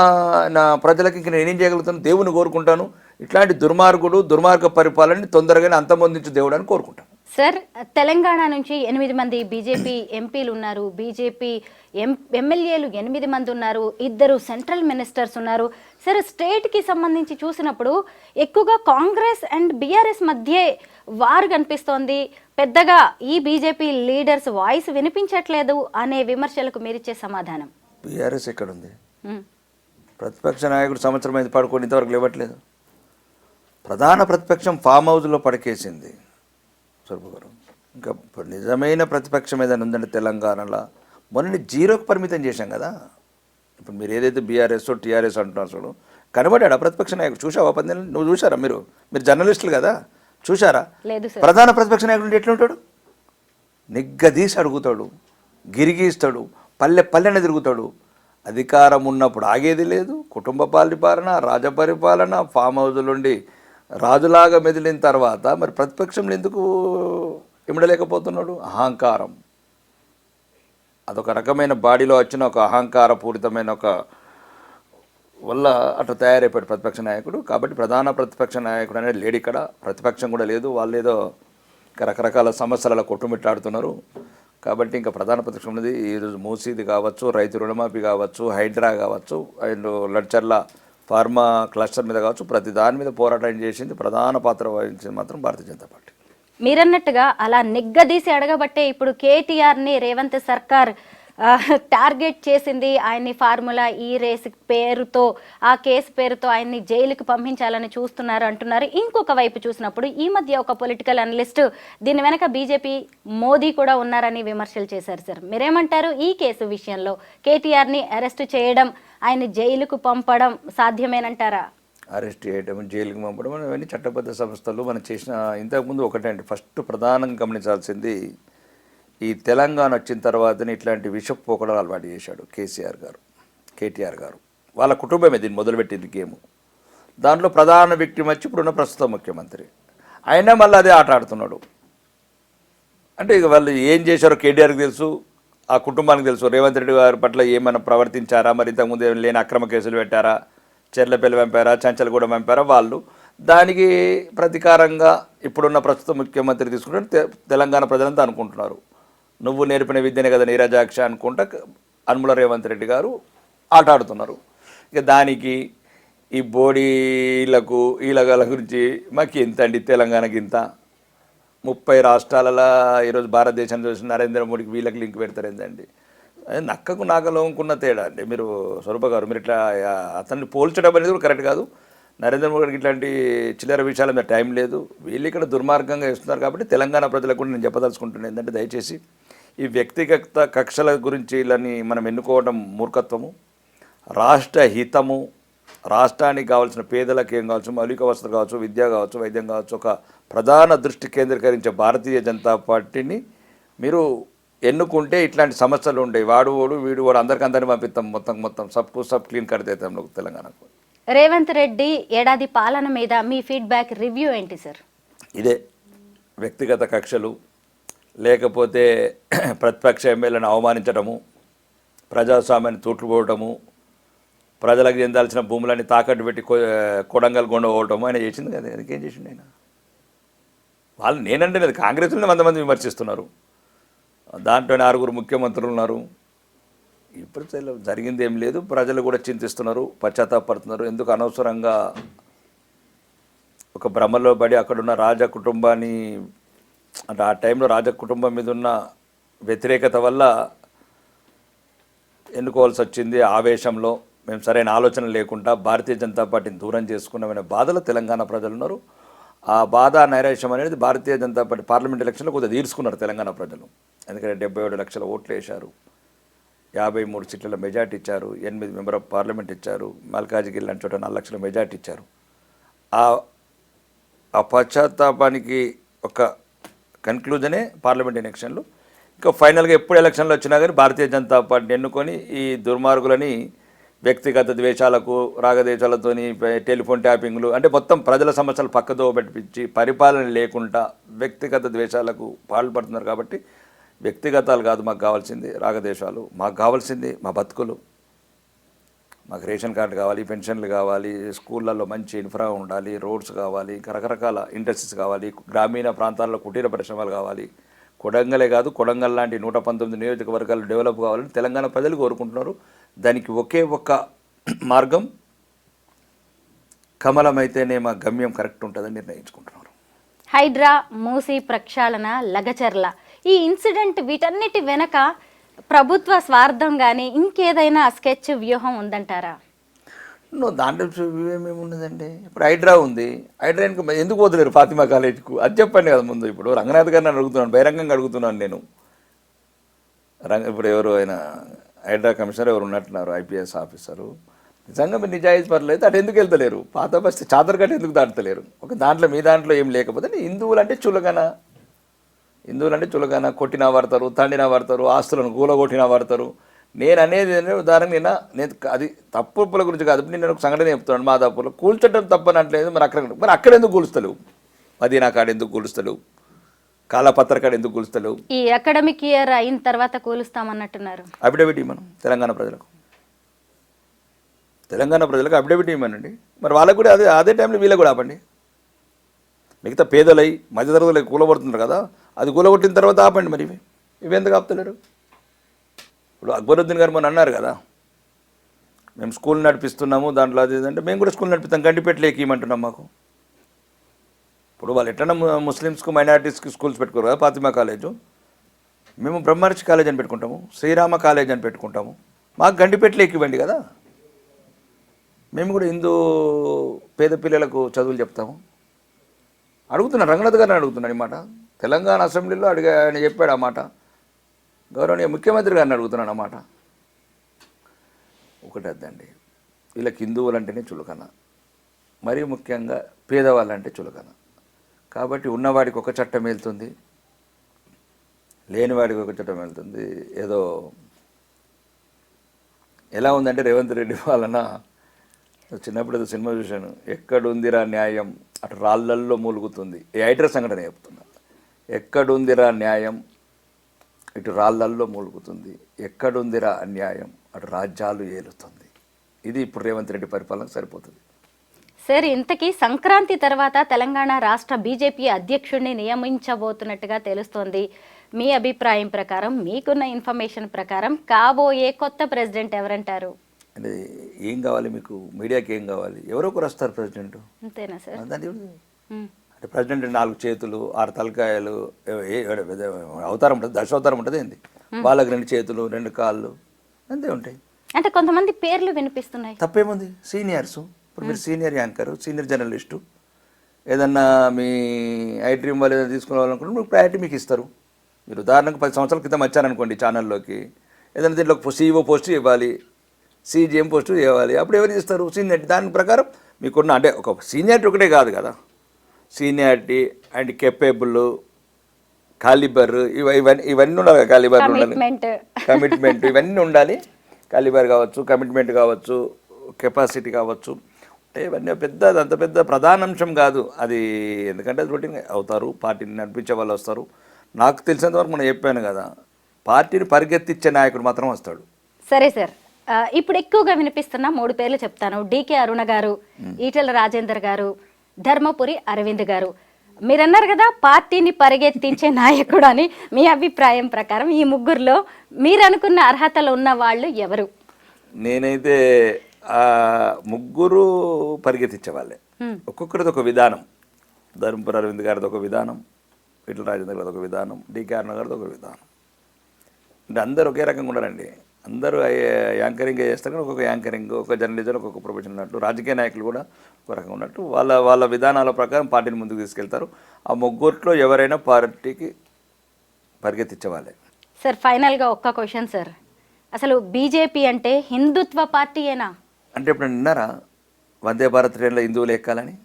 నా ప్రజలకి ఇంక నేనేం చేయగలుగుతాను? దేవుని కోరుకుంటాను, ఇట్లాంటి దుర్మార్గ పరిపాలనని తొందరగానే అంతమొందించు దేవుడు అని కోరుకుంటాను. సార్, తెలంగాణ నుంచి 8 మంది బీజేపీ ఎంపీలు ఉన్నారు, బీజేపీ ఎమ్మెల్యేలు 8 మంది ఉన్నారు, 2 సెంట్రల్ మినిస్టర్స్ ఉన్నారు. సార్, స్టేట్కి సంబంధించి చూసినప్పుడు ఎక్కువగా కాంగ్రెస్ అండ్ బీఆర్ఎస్ మధ్యే వారు కనిపిస్తోంది. పెద్దగా ఈ బీజేపీ లీడర్స్ వాయిస్ వినిపించట్లేదు అనే విమర్శలకు మీరిచ్చే సమాధానం? బీఆర్ఎస్ ఎక్కడుంది? ప్రతిపక్ష నాయకుడు సంవత్సరం అయితే పడుకొని ఇంతవరకు లేవట్లేదు. ప్రధాన ప్రతిపక్షం ఫామ్ హౌస్లో పడకేసింది స్వరూప గారు. ఇంకా నిజమైన ప్రతిపక్షం ఏదైనా ఉందంటే తెలంగాణలో మొన్న 0కు పరిమితం చేశాం కదా. ఇప్పుడు మీరు ఏదైతే బీఆర్ఎస్ టీఆర్ఎస్ అంటున్నారు చూడు, కనబడ్డా ప్రతిపక్ష నాయకుడు? చూసావా 10 నెలలు? నువ్వు చూసారా? మీరు జర్నలిస్టులు కదా, చూసారా? ప్రధాన ప్రతిపక్ష నాయకుడు ఎట్లుంటాడు? నిగ్గదీసి అడుగుతాడు, గిరిగీస్తాడు, పల్లెన తిరుగుతాడు. అధికారం ఉన్నప్పుడు ఆగేది లేదు. కుటుంబ పరిపాలన, రాజపరిపాలన, ఫామ్ హౌజులుండి రాజులాగా మెదిలిన తర్వాత మరి ప్రతిపక్షంలో ఎందుకు ఇమడలేకపోతున్నాడు? అహంకారం. అదొక రకమైన బాడీలో వచ్చిన ఒక అహంకారపూరితమైన ఒక వల్ల అట్లా తయారైపోయాడు ప్రతిపక్ష నాయకుడు. కాబట్టి ప్రధాన ప్రతిపక్ష నాయకుడు అనేది లేడు ఇక్కడ, ప్రతిపక్షం కూడా లేదు. వాళ్ళు ఏదో రకరకాల సమస్యలలో కొట్టుమిట్టాడుతున్నారు. కాబట్టి ఇంకా ప్రధాన ప్రతిపక్షం ఉన్నది ఈరోజు మూసీది కావచ్చు, రైతు రుణమాఫీ కావచ్చు, హైడ్రా కావచ్చు, అండ్ లడ్చర్ల ఫార్మా క్లస్టర్ మీద కావచ్చు, ప్రతి దాని మీద పోరాటం చేసింది, ప్రధాన పాత్ర వహించింది మాత్రం భారతీయ జనతా పార్టీ. మీరన్నట్టుగా అలా నిగ్గదీసి అడగబట్టే ఇప్పుడు కేటీఆర్ని రేవంత్ సర్కార్ టార్గెట్ చేసింది. ఆయన్ని ఫార్ములా ఈ రేస్ పేరుతో, ఆ కేసు పేరుతో ఆయన్ని జైలుకి పంపించాలని చూస్తున్నారు అంటున్నారు. ఇంకొక వైపు చూసినప్పుడు ఈ మధ్య ఒక పొలిటికల్ అనలిస్ట్ దీని వెనక బీజేపీ మోదీ కూడా ఉన్నారని విమర్శలు చేశారు. సార్, మీరేమంటారు? ఈ కేసు విషయంలో కేటీఆర్ని అరెస్ట్ చేయడం, ఆయన్ని జైలుకు పంపడం సాధ్యమేనంటారా? అరెస్ట్ చేయడం, జైలుకి పంపడం అవన్నీ చట్టబద్ధ సంస్థలు మనం చేసిన. ఇంతకుముందు ఒకటే అండి, ఫస్ట్ ప్రధానంగా గమనించాల్సింది, ఈ తెలంగాణ వచ్చిన తర్వాతనే ఇట్లాంటి విషపు పోకడలు అలవాటు చేశాడు కేటీఆర్ గారు. వాళ్ళ కుటుంబమే దీన్ని మొదలుపెట్టింది గేము. దాంట్లో ప్రధాన వ్యక్తి వచ్చి ఇప్పుడున్న ప్రస్తుత ముఖ్యమంత్రి. అయినా మళ్ళీ అదే ఆట ఆడుతున్నాడు. అంటే ఇక వాళ్ళు ఏం చేశారో కేటీఆర్కి తెలుసు, ఆ కుటుంబానికి తెలుసు. రేవంత్ రెడ్డి గారి పట్ల ఏమైనా ప్రవర్తించారా, మరి ఇంతకుముందు ఏమైనా లేని అక్రమ కేసులు పెట్టారా, చెర్లపల్లి పంపారా, చంచలగూడ పంపారా, వాళ్ళు దానికి ప్రతీకారంగా ఇప్పుడున్న ప్రస్తుత ముఖ్యమంత్రి తీసుకుంటే తెలంగాణ ప్రజలంతా అనుకుంటున్నారు నువ్వు నేర్పిన విద్యనే కదా నీరజాక్ష అనుకుంటా అనుముల రేవంత్ రెడ్డి గారు ఆట ఆడుతున్నారు. ఇక దానికి ఈ బోడీలకు ఈలగల గురించి మాకు ఎంత అండి, తెలంగాణకి ఇంత 30 రాష్ట్రాలలో ఈరోజు భారతదేశం చూసి నరేంద్ర మోడీకి వీళ్ళకి లింక్ పెడతారు ఏంటండి? నక్కకు నాగలోకున్న తేడా అండి. మీరు స్వరూప గారు, మీరు ఇట్లా అతన్ని పోల్చడం అనేది కూడా కరెక్ట్ కాదు. నరేంద్ర మోడీకి ఇట్లాంటి చిల్లర విషయాల మీద టైం లేదు. వీళ్ళు ఇక్కడ దుర్మార్గంగా ఇస్తున్నారు. కాబట్టి తెలంగాణ ప్రజలకు కూడా నేను చెప్పదలుచుకుంటున్నాను ఏంటంటే, దయచేసి ఈ వ్యక్తిగత కక్షల గురించి వీళ్ళని మనం ఎన్నుకోవడం మూర్ఖత్వము. రాష్ట్ర హితము, రాష్ట్రానికి కావాల్సిన పేదలకు ఏం కావచ్చు, మౌలిక వసతులు కావచ్చు, విద్య కావచ్చు, వైద్యం కావచ్చు, ఒక ప్రధాన దృష్టి కేంద్రీకరించే భారతీయ జనతా పార్టీని మీరు ఎన్నుకుంటే ఇట్లాంటి సమస్యలు ఉండేవి. వాడు వీడు అందరిని పంపిస్తాం, మొత్తం సబ్ క్లీన్ కడితేతాం తెలంగాణకు. రేవంత్ రెడ్డి ఏడాది పాలన మీద మీ ఫీడ్బ్యాక్, రివ్యూ ఏంటి సార్? ఇదే వ్యక్తిగత కక్షలు, లేకపోతే ప్రతిపక్ష ఎమ్మెల్యేలను అవమానించడము, ప్రజాస్వామ్యాన్ని తూట్లుపోవటము, ప్రజలకు చెందాల్సిన భూములన్నీ తాకట్టు పెట్టి కొడంగల్ పోవటము ఆయన చేసింది కదా. ఎందుకేం చేసిండు ఆయన? వాళ్ళు నేనంటే లేదు, కాంగ్రెస్లోనే 100 మంది విమర్శిస్తున్నారు. దాంట్లో 6 ముఖ్యమంత్రులు ఉన్నారు. ఇప్పుడు జరిగింది ఏం లేదు. ప్రజలు కూడా చింతిస్తున్నారు, పశ్చాత్తాపడుతున్నారు. ఎందుకు అనవసరంగా ఒక భ్రమలో పడి అక్కడున్న రాజ కుటుంబాన్ని, అంటే ఆ టైంలో రాజ కుటుంబం మీద ఉన్న వ్యతిరేకత వల్ల ఎన్నుకోవాల్సి వచ్చింది. ఆవేశంలో మేము సరైన ఆలోచన లేకుండా భారతీయ జనతా పార్టీని దూరం చేసుకున్నామనే బాధలో తెలంగాణ ప్రజలు ఉన్నారు. ఆ బాధ, నైరాశ్యం అనేది భారతీయ జనతా పార్టీ పార్లమెంట్ ఎలక్షన్లో కొద్దిగా తీర్చుకున్నారు తెలంగాణ ప్రజలు. ఎందుకంటే 77 లక్షల ఓట్లు వేశారు. 53 సీట్ల మెజార్టీ ఇచ్చారు, 8 మెంబర్ ఆఫ్ పార్లమెంట్ ఇచ్చారు, మల్కాజిగిరి లాంటి చోట 4 లక్షల మెజార్టీ ఇచ్చారు. ఆ పశ్చాత్తాపానికి ఒక కన్క్లూజనే పార్లమెంట్ ఎలక్షన్లు. ఇంకా ఫైనల్గా ఎప్పుడు ఎలక్షన్లు వచ్చినా కానీ భారతీయ జనతా పార్టీని ఎన్నుకొని ఈ దుర్మార్గులని వ్యక్తిగత ద్వేషాలకు, రాగద్వేషాలతోని, టెలిఫోన్ ట్యాపింగ్లు, అంటే మొత్తం ప్రజల సమస్యలు పక్కదో పెట్టించి పరిపాలన లేకుండా వ్యక్తిగత ద్వేషాలకు పాల్పడుతున్నారు. కాబట్టి వ్యక్తిగతాలు కాదు మాకు కావాల్సింది, రాగద్వేషాలు. మాకు కావాల్సింది మా బతుకులు. మాకు రేషన్ కార్డు కావాలి, పెన్షన్లు కావాలి, స్కూళ్ళల్లో మంచి ఇన్ఫ్రా ఉండాలి, రోడ్స్ కావాలి, రకరకాల ఇండస్ట్రీస్ కావాలి, గ్రామీణ ప్రాంతాల్లో కుటీర పరిశ్రమలు కావాలి. కొడంగలే కాదు, కొడంగల్ లాంటి 119 నియోజకవర్గాలు డెవలప్ కావాలని తెలంగాణ ప్రజలు కోరుకుంటున్నారు. దానికి ఒకే ఒక్క మార్గం, కమలం అయితేనే మా గమ్యం కరెక్ట్ ఉంటుందని నిర్ణయించుకుంటున్నారు. హైడ్రా, మూసీ ప్రక్షాళన, లగచర్ల ఈ ఇన్సిడెంట్ వీటన్నిటి వెనక ప్రభుత్వ స్వార్థం కానీ ఇంకేదైనా స్కెచ్ వ్యూహం ఉందంటారా? దాంట్లో ఏమేమున్నదండి? ఇప్పుడు హైడ్రా ఉంది, హైడ్రా ఎందుకు పోతలేరు ఫాతిమా కాలేజ్కు? అది చెప్పండి కదా ముందు. ఇప్పుడు రంగనాథ్ గారిని అడుగుతున్నాను, బహిరంగంగా అడుగుతున్నాను నేను. ఇప్పుడు ఎవరు ఆయన హైడ్రా కమిషనర్ ఎవరు ఉన్నట్టున్నారు, ఐపీఎస్ ఆఫీసరు. నిజంగా మీరు నిజాయితీ పర్లేదు, అటు ఎందుకు వెళ్తలేరు? పాత బస్తి చాదరగట్ట ఎందుకు దాటలేరు? ఒక దాంట్లో మీ దాంట్లో ఏం లేకపోతే హిందువులు అంటే చులకన, కొట్టినా పడతారు, తండినా పడతారు, ఆస్తులను కూలగొట్టినా పడతారు. నేను అనేది ఉదాహరణ నేను అది తప్పుల గురించి కాదు. నేను ఒక సంఘటన చెప్తున్నాను. మా తప్పులు కూల్చడం తప్పని అంటలేదు. మరి అక్కడ ఎందుకు కూలుస్తలేవు? మదీనా కాడ ఎందుకు కూలుస్తలేవు? కాలపత్ర కాడ ఎందుకు కూలుస్తలేవు? ఈ అకాడమిక్ ఇయర్ అయిన తర్వాత కూలుస్తామన్నట్టున్నారు. అఫిడవిట్ ఇవ్వను తెలంగాణ ప్రజలకు అఫిడవిట్ ఇవ్వమనండి. మరి వాళ్ళకు కూడా అదే టైంలో వీళ్ళకి కూడా ఆపండి. మిగతా పేదలై మధ్యతరగతులై కూలగొడుతున్నారు కదా, అది కూలగొట్టిన తర్వాత ఆపండి. మరి ఇవి ఎందుకు ఆపుతలేరు? ఇప్పుడు అక్బరుద్దీన్ గారు మొన్న అన్నారు కదా, మేము స్కూల్ నడిపిస్తున్నాము, దాంట్లో అది అంటే మేము కూడా స్కూల్ నడిపిస్తాం, గండిపేటలో ఎక్కిమంటున్నాం. మాకు ఇప్పుడు వాళ్ళు ఎట్లన్నా ముస్లిమ్స్కు, మైనారిటీస్కి స్కూల్స్ పెట్టుకోరు కదా, ఫాతిమా కాలేజు. మేము బ్రహ్మర్షి కాలేజ్ అని పెట్టుకుంటాము, శ్రీరామ కాలేజ్ అని పెట్టుకుంటాము. మాకు గండిపేటలో ఎక్కివ్వండి కదా. మేము కూడా హిందూ పేద పిల్లలకు చదువులు చెప్తాము. అడుగుతున్నాను, రంగనాథ్ గారిని అడుగుతున్నాను ఈ మాట. తెలంగాణ అసెంబ్లీలో ఆయన చెప్పాడు ఆ మాట. గౌరవనీయ ముఖ్యమంత్రి గారిని అడుగుతున్నాను అన్నమాట. ఒకటి అద్దండి, వీళ్ళకి హిందువులు అంటేనే చులకన, మరీ ముఖ్యంగా పేదవాళ్ళంటే చులకన. కాబట్టి ఉన్నవాడికి ఒక చట్టం వెళ్తుంది, లేనివాడికి ఒక చట్టం వెళ్తుంది. ఏదో ఎలా ఉందంటే రేవంత్ రెడ్డి వాళ్ళన చిన్నప్పుడు ఏదో సినిమా చూశాను, ఎక్కడుందిరా న్యాయం అటు రాళ్ళల్లో మూలుగుతుంది. ఈ హైడ్రా సంఘటన చెప్తున్నా. ఎక్కడుందిరా న్యాయం ఇటు రాళ్ళల్లో మూలుగుతుంది, ఎక్కడుందిరా అన్యాయం అటు రాజ్యాలు ఏలుతుంది. ఇది ఇప్పుడు రేవంత్ రెడ్డి పరిపాలన సరిపోతుంది. సార్, ఇంతకీ సంక్రాంతి తర్వాత తెలంగాణ రాష్ట్ర బీజేపీ అధ్యక్షుడిని నియమించబోతున్నట్టుగా తెలుస్తోంది. మీ అభిప్రాయం ప్రకారం, మీకున్న ఇన్ఫర్మేషన్ ప్రకారం కాబోయే కొత్త ప్రెసిడెంట్ ఎవరంటారు? అంటే ఏం కావాలి మీకు? మీడియాకి ఏం కావాలి? ఎవరో ఒకరు వస్తారు ప్రెసిడెంట్, అంతేనా సార్? అంటే ప్రెసిడెంట్ 4 చేతులు 6 తలకాయలు అవతారం ఉంటుంది, దశావతారం ఉంటుంది ఏంది? వాళ్ళకి 2 చేతులు 2 కాళ్ళు అంతే ఉంటాయి. అంటే కొంతమంది పేర్లు వినిపిస్తున్నాయి. తప్పేముంది? సీనియర్స్. ఇప్పుడు మీరు సీనియర్ యాంకరు, సీనియర్ జర్నలిస్టు, ఏదన్నా మీ ఐ డ్రీమ్ వాళ్ళు ఏదైనా తీసుకోవాలనుకుంటే మీకు ప్రయారిటీ మీకు ఇస్తారు. మీరు ఉదాహరణకు 10 సంవత్సరాల క్రితం వచ్చారనుకోండి ఛానల్లోకి, ఏదైనా దీంట్లో CEO పోస్టు ఇవ్వాలి, CGM పోస్టు ఇవ్వాలి, అప్పుడు ఎవరు ఇస్తారు? సీనియర్. దాని ప్రకారం మీకున్న అంటే ఒక సీనియారిటీ ఒకటే కాదు కదా, సీనియారిటీ అండ్ కెపబుల్, కాలిబర్, ఇవన్నీ ఉండాలి. కాలిబర్ ఉండాలి, కమిట్మెంట్ ఇవన్నీ ఉండాలి. కాలిబర్ కావచ్చు, కమిట్మెంట్ కావచ్చు, కెపాసిటీ కావచ్చు. అంటే ఇవన్నీ అంత పెద్ద ప్రధాన అంశం కాదు అది. ఎందుకంటే అది రొటీన్ అవుతారు, పార్టీని నడిపించే వాళ్ళు వస్తారు. నాకు తెలిసినంత వరకు మనం చెప్పాను కదా, పార్టీని పరిగెత్తిచ్చే నాయకుడు మాత్రం వస్తాడు. సరే సార్, ఇప్పుడు ఎక్కువగా వినిపిస్తున్న 3 పేర్లు చెప్తాను. DK అరుణ గారు, ఈటెల రాజేందర్ గారు, ధర్మపురి అరవింద్ గారు. మీరన్నారు కదా పార్టీని పరిగెత్తించే నాయకుడు అని. మీ అభిప్రాయం ప్రకారం ఈ ముగ్గురులో మీరు అనుకున్న అర్హతలు ఉన్న వాళ్ళు ఎవరు? నేనైతే ముగ్గురు పరిగెత్తించే వాళ్ళే. ఒక్కొక్కరిది ఒక విధానం. ధర్మపురి అరవింద్ గారిది ఒక విధానం, ఈటెల రాజేందర్ గారిది ఒక విధానం, DK అరుణ గారిది ఒక విధానం. అంటే అందరూ ఒకే రకంగా ఉండరండి. అందరూ యాంకరింగ్ చేస్తారు, కానీ ఒక్కొక్క యాంకరింగ్, ఒక జర్నలిజం, ఒక్కొక్క ప్రొఫెషన్ ఉన్నట్టు. రాజకీయ నాయకులు కూడా ఒక రకంగా ఉన్నట్టు వాళ్ళ విధానాల ప్రకారం పార్టీని ముందుకు తీసుకెళ్తారు. ఆ ముగ్గురిలో ఎవరైనా పార్టీకి పరిగెత్తించే వాళ్ళే. సార్, ఫైనల్గా ఒక్క క్వశ్చన్ సార్. అసలు బీజేపీ అంటే హిందుత్వ పార్టీయేనా? అంటే ఇప్పుడు నిన్నారా వందే భారత్ ట్రైన్లో హిందువులు ఎక్కాలని?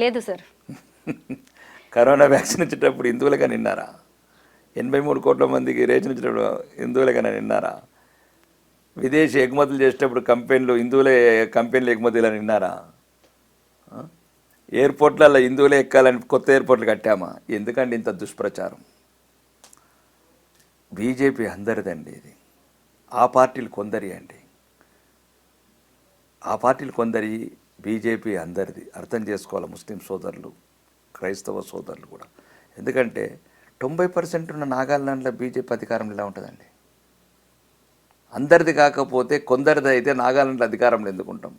లేదు సార్. కరోనా వ్యాక్సిన్ ఇచ్చేటప్పుడు హిందువులుగా నిన్నారా? 83 కోట్ల మందికి రేషన్ ఇచ్చేటప్పుడు హిందువులుగా నిన్నారా? విదేశీ ఎగుమతులు చేసేటప్పుడు కంపెనీలు ఎగుమతులు నిన్నారా? ఎయిర్పోర్ట్లలో హిందువులే ఎక్కాలని కొత్త ఎయిర్పోర్ట్లు కట్టామా? ఎందుకండి ఇంత దుష్ప్రచారం? బీజేపీ అందరిదండి. ఇది ఆ పార్టీలు కొందరి అండి, ఆ పార్టీలు కొందరి, బీజేపీ అందరిది. అర్థం చేసుకోవాలి ముస్లిం సోదరులు, క్రైస్తవ సోదరులు కూడా. ఎందుకంటే 90% ఉన్న నాగాలాండ్లో బీజేపీ అధికారంలో ఎలా ఉంటుందండి? అందరిది కాకపోతే కొందరిది అయితే నాగాలాండ్లో అధికారంలో ఎందుకుంటాం?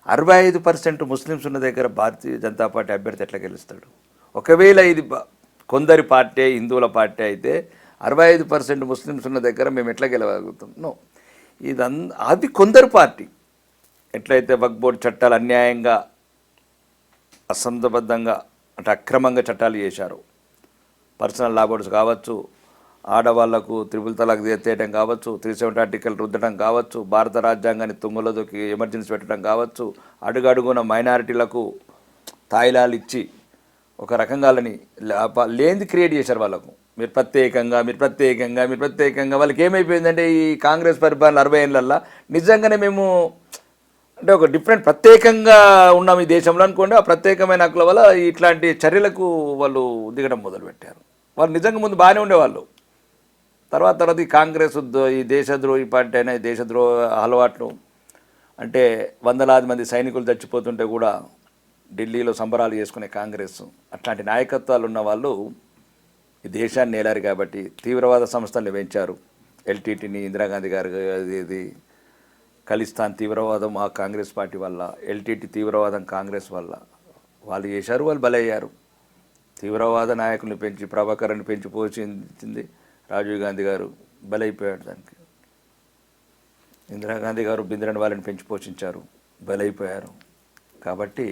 65% ముస్లిమ్స్ ఉన్న దగ్గర భారతీయ జనతా పార్టీ అభ్యర్థి ఎట్లా గెలుస్తాడు? ఒకవేళ ఇది కొందరి పార్టీ హిందువుల పార్టీ అయితే 65% ముస్లిమ్స్ ఉన్న దగ్గర మేము ఎట్లా గెలవగలుగుతాం? నో, అది కొందరు పార్టీ. ఎట్లయితే వక్ఫ్ బోర్డు చట్టాలు అన్యాయంగా, అసంబద్ధంగా, అంటే అక్రమంగా చట్టాలు చేశారు. పర్సనల్ లా బోర్డ్స్ కావచ్చు, ఆడవాళ్లకు త్రిపుల్ తలాక్ ఎత్తేయడం కావచ్చు, 370 ఆర్టికల్ రుద్దడం కావచ్చు, భారత రాజ్యాంగాన్ని తుంగలో దొక్కి ఎమర్జెన్సీ పెట్టడం కావచ్చు, అడుగడుగున మైనారిటీలకు తాయిలాలు ఇచ్చి ఒక రకంగా లేనిది క్రియేట్ చేశారు. వాళ్ళకు మీరు ప్రత్యేకంగా వాళ్ళకి ఏమైపోయిందంటే ఈ కాంగ్రెస్ పరిపాలన 60 ఏళ్ళల్లో నిజంగానే మేము అంటే ఒక ప్రత్యేకంగా ఉన్నాం ఈ దేశంలో అనుకోండి. ఆ ప్రత్యేకమైన హక్కుల వల్ల ఇట్లాంటి చర్యలకు వాళ్ళు దిగడం మొదలుపెట్టారు. వాళ్ళు నిజంగా ముందు బాగానే ఉండేవాళ్ళు. తర్వాత ఈ కాంగ్రెస్ ఈ దేశద్రోహి పార్టీ అయినా, ఈ దేశద్రోహ అలవాట్లు అంటే వందలాది మంది సైనికులు చచ్చిపోతుంటే కూడా ఢిల్లీలో సంబరాలు చేసుకునే కాంగ్రెస్, అట్లాంటి నాయకత్వాలు ఉన్న వాళ్ళు ఈ దేశాన్ని ఏలారు. కాబట్టి తీవ్రవాద సంస్థల్ని పెంచారు. ఎల్టీటీని ఇందిరాగాంధీ గారు, ఇది ఖలిస్తాన్ తీవ్రవాదం ఆ కాంగ్రెస్ పార్టీ వల్ల, ఎల్టీటీ తీవ్రవాదం కాంగ్రెస్ వల్ల వాళ్ళు చేశారు. వాళ్ళు బలయ్యారు. తీవ్రవాద నాయకుల్ని పెంచి, ప్రభాకర్ని పెంచి పోషించింది రాజీవ్ గాంధీ గారు, బలైపోయాడు దానికి. ఇందిరాగాంధీ గారు బింద్రన్ వాళ్ళని పెంచి పోషించారు, బలైపోయారు. కాబట్టి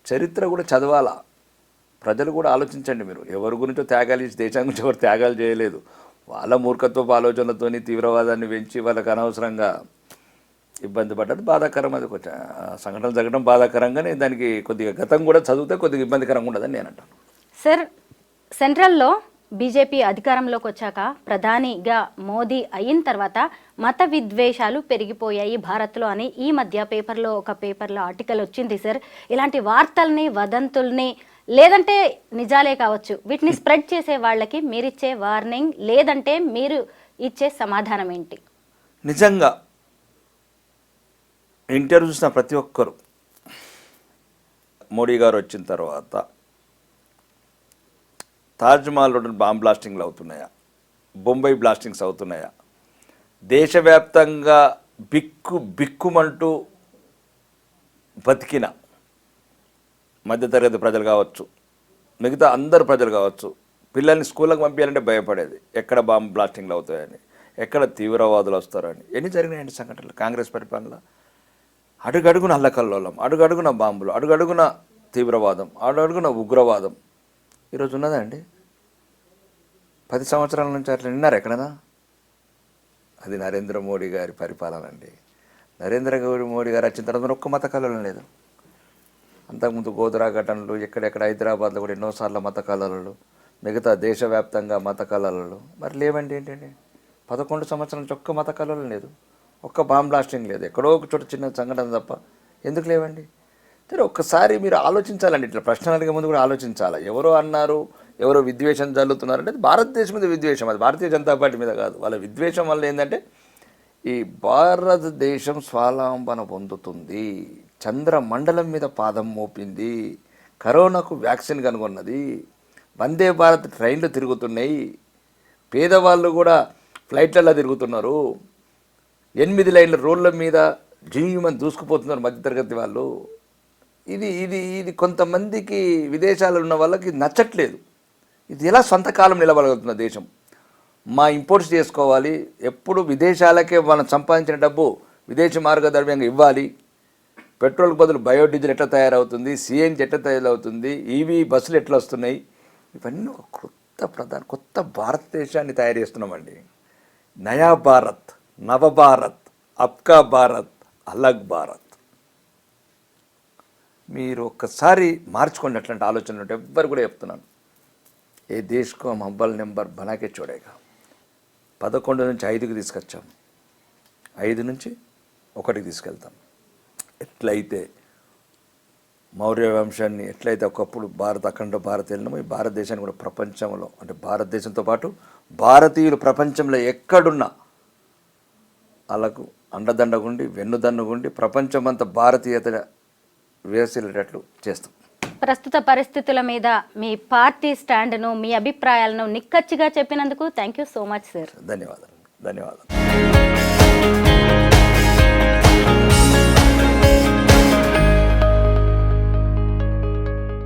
చరిత్ర కూడా చదవాలా, ప్రజలు కూడా ఆలోచించండి. మీరు ఎవరి గురించో త్యాగాలు ఇచ్చి దేశం గురించి ఎవరు త్యాగాలు చేయలేదు. వాళ్ళ మూర్ఖత్వపు ఆలోచనలతోని తీవ్రవాదాన్ని పెంచి వాళ్ళకి అనవసరంగా ఇబ్బంది పడ్డది బాధాకరం. అది కొంచెం సంఘటనలు జరగడం బాధాకరంగానే, దానికి కొద్దిగా గతం కూడా చదివితే కొద్దిగా ఇబ్బందికరంగా ఉండదని నేను అంటాను. సార్, సెంట్రల్లో బీజేపీ అధికారంలోకి వచ్చాక ప్రధానిగా మోదీ అయిన తర్వాత మత విద్వేషాలు పెరిగిపోయాయి భారత్లో అని ఈ మధ్య ఒక పేపర్లో ఆర్టికల్ వచ్చింది సార్. ఇలాంటి వార్తల్ని, వదంతుల్ని, లేదంటే నిజాలే కావచ్చు, వీటిని స్ప్రెడ్ చేసే వాళ్ళకి మీరిచ్చే వార్నింగ్ లేదంటే మీరు ఇచ్చే సమాధానం ఏంటి? నిజంగా ఇంటర్వ్యూ చూసిన ప్రతి ఒక్కరు మోడీ గారు వచ్చిన తర్వాత తాజ్మహల్ రోడ్డు బాంబ్ బ్లాస్టింగ్లు అవుతున్నాయా, బొంబాయి బ్లాస్టింగ్స్ అవుతున్నాయా, దేశవ్యాప్తంగా బిక్కుమంటూ బతికిన మధ్యతరగతి ప్రజలు కావచ్చు, మిగతా అందరు ప్రజలు కావచ్చు, పిల్లల్ని స్కూళ్ళకి పంపించాలంటే భయపడేది, ఎక్కడ బాంబ్ బ్లాస్టింగ్లు అవుతాయని, ఎక్కడ తీవ్రవాదులు వస్తారని. ఎన్ని జరిగినాయండి సంఘటనలు కాంగ్రెస్ పరిపాలనలో? అడుగడుగున అల్లకల్లోలం, అడుగడుగున బాంబులు, అడుగడుగున తీవ్రవాదం, అడుగడుగున ఉగ్రవాదం. ఈరోజు ఉన్నదా అండి? 10 సంవత్సరాల నుంచి అట్లా నిన్నారు ఎక్కడనా? అది నరేంద్ర మోడీ గారి పరిపాలన అండి. నరేంద్ర మోడీ గారు వచ్చిన తర్వాత ఒక్క మత కళలు లేదు. అంతకుముందు గోధరా ఘటనలు, ఎక్కడెక్కడ హైదరాబాద్లో కూడా ఎన్నోసార్లు మత కళలు, మిగతా దేశవ్యాప్తంగా మత కళలు మరి లేవండి. ఏంటండి 11 సంవత్సరాల నుంచి ఒక్క మత కళలు లేదు, ఒక్క బాంబ్ బ్లాస్టింగ్ లేదు, ఎక్కడో ఒక చోట చిన్న సంఘటన తప్ప. ఎందుకు లేవండి? సరే, ఒక్కసారి మీరు ఆలోచించాలండి. ఇట్లా ప్రశ్నలు అడిగే ముందు కూడా ఆలోచించాలి. ఎవరో అన్నారు, ఎవరో విద్వేషం జల్లుతున్నారంటే అది భారతదేశం మీద విద్వేషం, అది భారతీయ జనతా పార్టీ మీద కాదు. వాళ్ళ విద్వేషం వల్ల ఏంటంటే ఈ భారతదేశం స్వావలంబన పొందుతుంది, చంద్రమండలం మీద పాదం మోపింది, కరోనాకు వ్యాక్సిన్ కనుగొన్నది, వందే భారత్ ట్రైన్లు తిరుగుతున్నాయి, పేదవాళ్ళు కూడా ఫ్లైట్లలో తిరుగుతున్నారు, 8 లైన్ల రోడ్ల మీద జీవమని దూసుకుపోతున్నారు మధ్యతరగతి వాళ్ళు. ఇది ఇది ఇది కొంతమందికి విదేశాల్లో ఉన్న వాళ్ళకి నచ్చట్లేదు. ఇది ఎలా సొంతకాలం నిలబడగలుగుతున్న దేశం? మా ఇంపోర్ట్స్ చేసుకోవాలి, ఎప్పుడు విదేశాలకే మనం సంపాదించిన డబ్బు విదేశీ మార్గద్రవ్యంగా ఇవ్వాలి, పెట్రోల్కి బదులు బయోడీజిల్ ఎట్లా తయారవుతుంది, సిఎన్జి ఎట్లా తయారవుతుంది, ఈవీ బస్సులు ఎట్లా వస్తున్నాయి, ఇవన్నీ ఒక కొత్త భారతదేశాన్ని తయారు చేస్తున్నామండి. నయా భారత్ నవభారత్, అబ్కా భారత్, అలగ్ భారత్. మీరు ఒక్కసారి మార్చుకోండి అట్లాంటి ఆలోచనలు ఉంటే. ఎవ్వరు కూడా చెప్తున్నాను, ఏ దేశ్కో మొబైల్ నెంబర్ బనాకే చూడేగా. 11 నుంచి 5కి తీసుకొచ్చాం, 5 నుంచి 1కి తీసుకెళ్తాం. ఎట్లయితే మౌర్య వంశాన్ని ఎట్లయితే ఒకప్పుడు అఖండ భారత్ వెళ్ళినామో, ఈ భారతదేశాన్ని కూడా ప్రపంచంలో, అంటే భారతదేశంతో పాటు భారతీయులు ప్రపంచంలో ఎక్కడున్నా వాళ్ళకు అండదండగుండి వెన్నుదన్నుగుండి ప్రపంచమంతా భారతీయత వేసేటట్లు చేస్తాం. ప్రస్తుత పరిస్థితుల మీద మీ పార్టీ స్టాండ్ను, మీ అభిప్రాయాలను నిక్కచ్చిగా చెప్పినందుకు thank you so much sir. ధన్యవాదాలు.